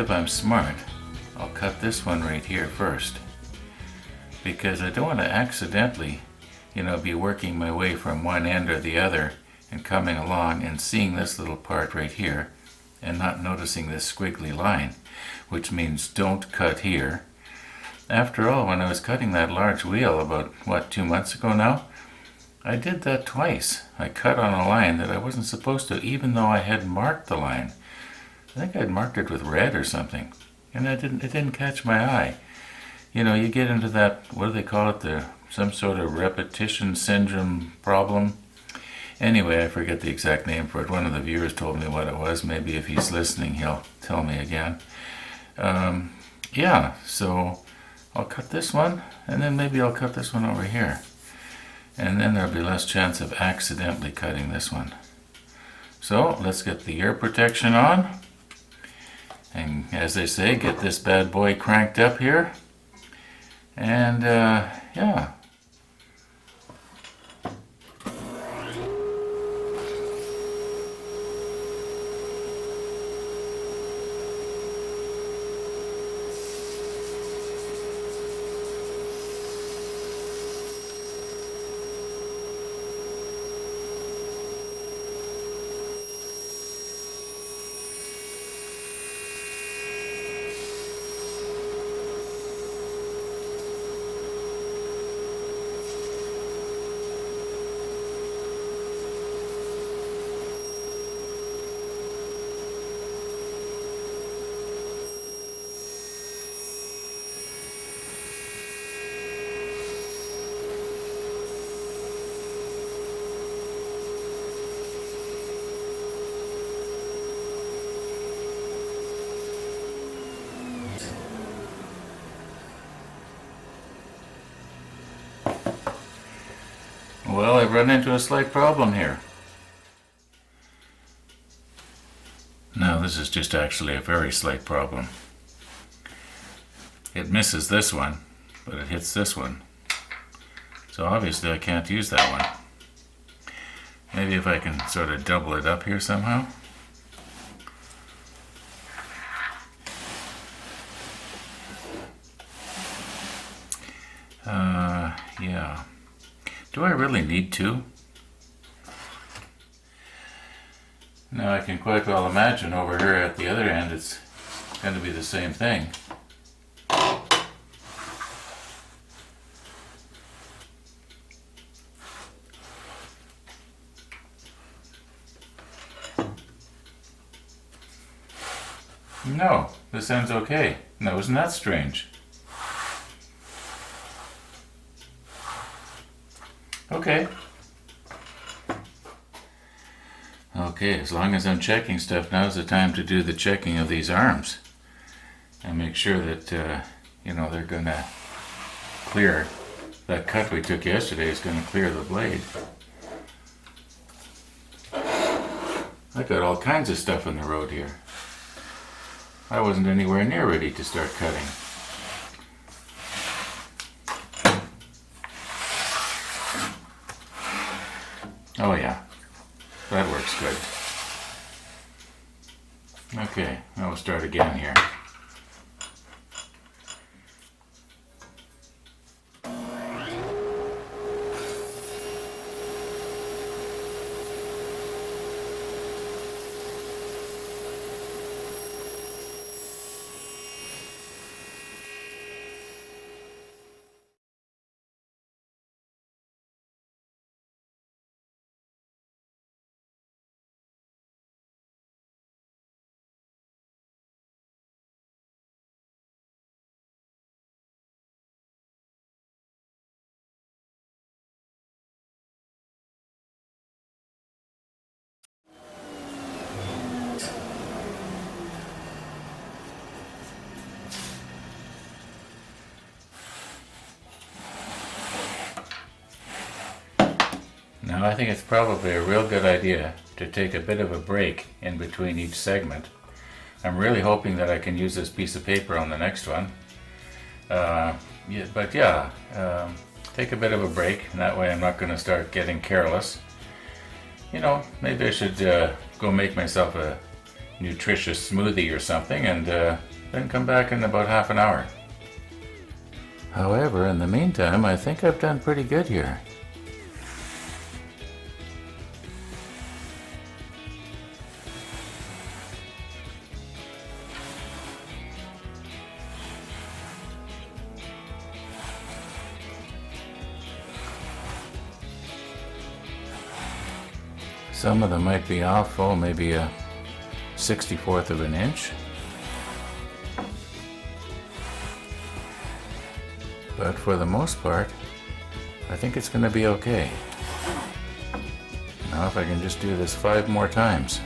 if I'm smart, I'll cut this one right here first, because I don't want to accidentally, be working my way from one end or the other and coming along and seeing this little part right here and not noticing this squiggly line, which means don't cut here. After all, when I was cutting that large wheel about, 2 months ago now, I did that twice. I cut on a line that I wasn't supposed to, even though I had marked the line. I think I'd marked it with red or something, and it didn't catch my eye. You get into that, what do they call it, some sort of repetition syndrome problem. Anyway, I forget the exact name for it. One of the viewers told me what it was. Maybe if he's listening, he'll tell me again. So I'll cut this one, and then maybe I'll cut this one over here. And then there'll be less chance of accidentally cutting this one. So let's get the ear protection on. And as they say, get this bad boy cranked up here. And yeah. Well, I've run into a slight problem here. Now, this is just actually a very slight problem. It misses this one, but it hits this one. So obviously I can't use that one. Maybe if I can sort of double it up here somehow. Yeah. Do I really need to? Now I can quite well imagine over here at the other end it's going to be the same thing. No, this end's okay. Now isn't that strange? Okay. Okay, as long as I'm checking stuff, now's the time to do the checking of these arms and make sure that, they're going to clear. That cut we took yesterday is going to clear the blade. I got all kinds of stuff on the road here. I wasn't anywhere near ready to start cutting. Oh yeah, that works good. Okay, now we'll start again here. Now I think it's probably a real good idea to take a bit of a break in between each segment. I'm really hoping that I can use this piece of paper on the next one. Take a bit of a break, and that way I'm not going to start getting careless. Maybe I should go make myself a nutritious smoothie or something and then come back in about half an hour. However, in the meantime, I think I've done pretty good here. Some of them might be off, maybe a 64th of an inch. But for the most part, I think it's going to be okay. Now if I can just do this 5 more times.